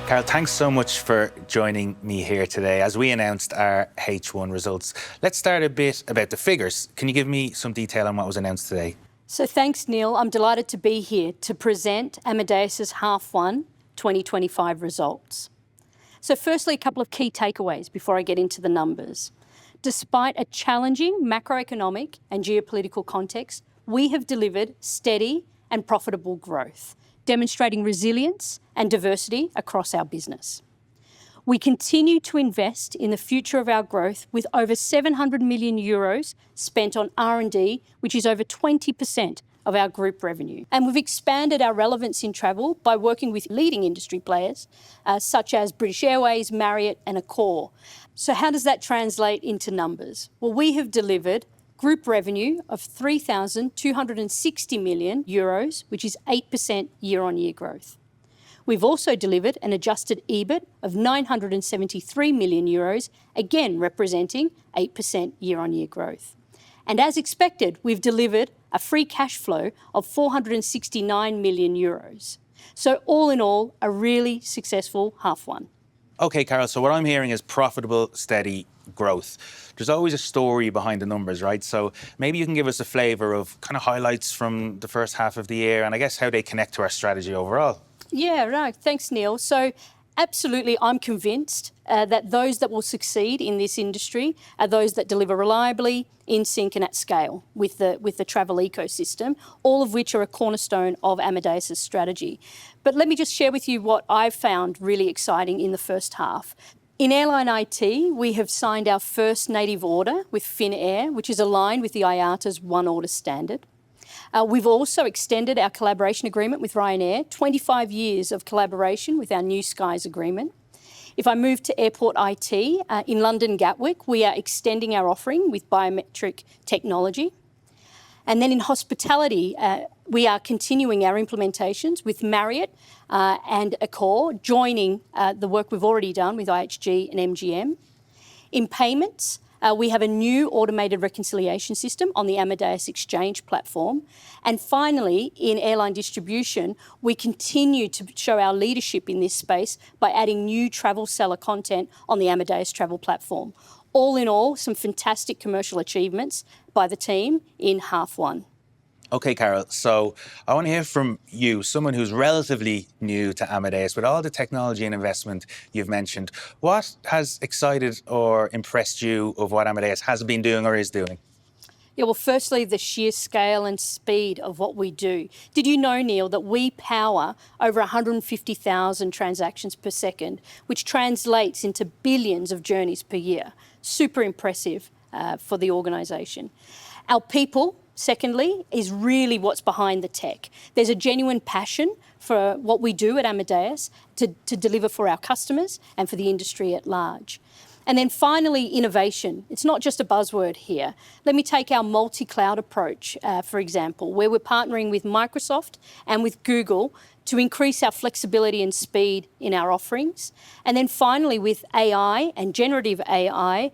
Carol, thanks so much for joining me here today as we announced our H1 results. Let's start a bit about the figures. Can you give me some detail on what was announced today? So thanks, Neil. I'm delighted to be here to present Amadeus's H1 2025 results. So firstly, a couple of key takeaways before I get into the numbers. Despite a challenging macroeconomic and geopolitical context, we have delivered steady and profitable growth, demonstrating resilience and diversity across our business. We continue to invest in the future of our growth with over 700 million euros spent on R&D, which is over 20% of our group revenue. And we've expanded our relevance in travel by working with leading industry players such as British Airways, Marriott and Accor. So how does that translate into numbers? Well, we have delivered group revenue of 3,260 million euros, which is 8% year-on-year growth. We've also delivered an adjusted EBIT of 973 million euros, again representing 8% year-on-year growth. And as expected, we've delivered a free cash flow of 469 million euros. So all in all, a really successful H1. Okay, Carol, so what I'm hearing is profitable, steady growth. There's always a story behind the numbers, right? So maybe you can give us a flavour of kind of highlights from the first half of the year and I guess how they connect to our strategy overall. Yeah, right. Thanks, Neil. So absolutely, I'm convinced that those that will succeed in this industry are those that deliver reliably, in sync and at scale with the travel ecosystem, all of which are a cornerstone of Amadeus's strategy. But let me just share with you what I've found really exciting in the first half. In airline IT, we have signed our first native order with Finnair, which is aligned with the IATA's One Order standard. We've also extended our collaboration agreement with Ryanair, 25 years of collaboration with our New Skies agreement. If I move to airport IT, in London Gatwick, we are extending our offering with biometric technology. And then in hospitality, we are continuing our implementations with Marriott and Accor, joining the work we've already done with IHG and MGM. In payments, we have a new automated reconciliation system on the Amadeus Exchange platform. And finally, in airline distribution, we continue to show our leadership in this space by adding new travel seller content on the Amadeus Travel platform. All in all, some fantastic commercial achievements by the team in H1. Okay, Carol, so I want to hear from you, someone who's relatively new to Amadeus, with all the technology and investment you've mentioned. What has excited or impressed you of what Amadeus has been doing or is doing? Yeah, well, firstly, the sheer scale and speed of what we do. Did you know, Neil, that we power over 150,000 transactions per second, which translates into billions of journeys per year? Super impressive for the organisation. Our people, secondly, is really what's behind the tech. There's a genuine passion for what we do at Amadeus to deliver for our customers and for the industry at large. And then finally, innovation. It's not just a buzzword here. Let me take our multi-cloud approach, for example, where we're partnering with Microsoft and with Google to increase our flexibility and speed in our offerings. And then finally, with AI and generative AI,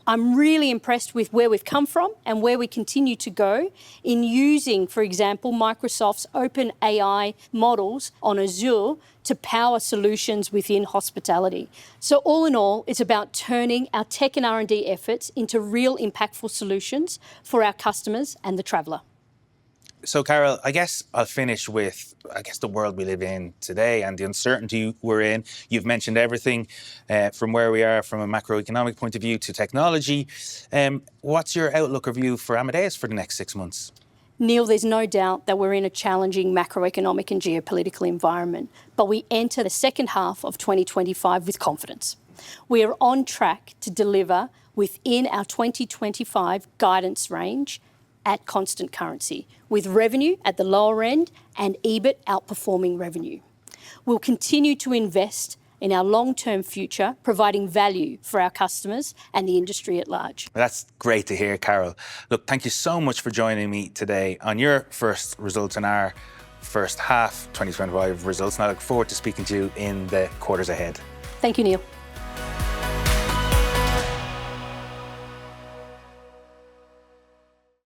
I'm really impressed with where we've come from and where we continue to go in using, for example, Microsoft's open AI models on Azure to power solutions within hospitality. So all in all, it's about turning our tech and R&D efforts into real impactful solutions for our customers and the traveller. So, Carol, I guess I'll finish with, the world we live in today and the uncertainty we're in. You've mentioned everything from where we are from a macroeconomic point of view to technology. What's your outlook or view for Amadeus for the next 6 months? Neil, there's no doubt that we're in a challenging macroeconomic and geopolitical environment, but we enter the second half of 2025 with confidence. We are on track to deliver within our 2025 guidance range at constant currency, with revenue at the lower end and EBIT outperforming revenue. We'll continue to invest in our long-term future, providing value for our customers and the industry at large. That's great to hear, Carol. Look, thank you so much for joining me today on your first results and our first half 2025 results, and I look forward to speaking to you in the quarters ahead. Thank you, Neil.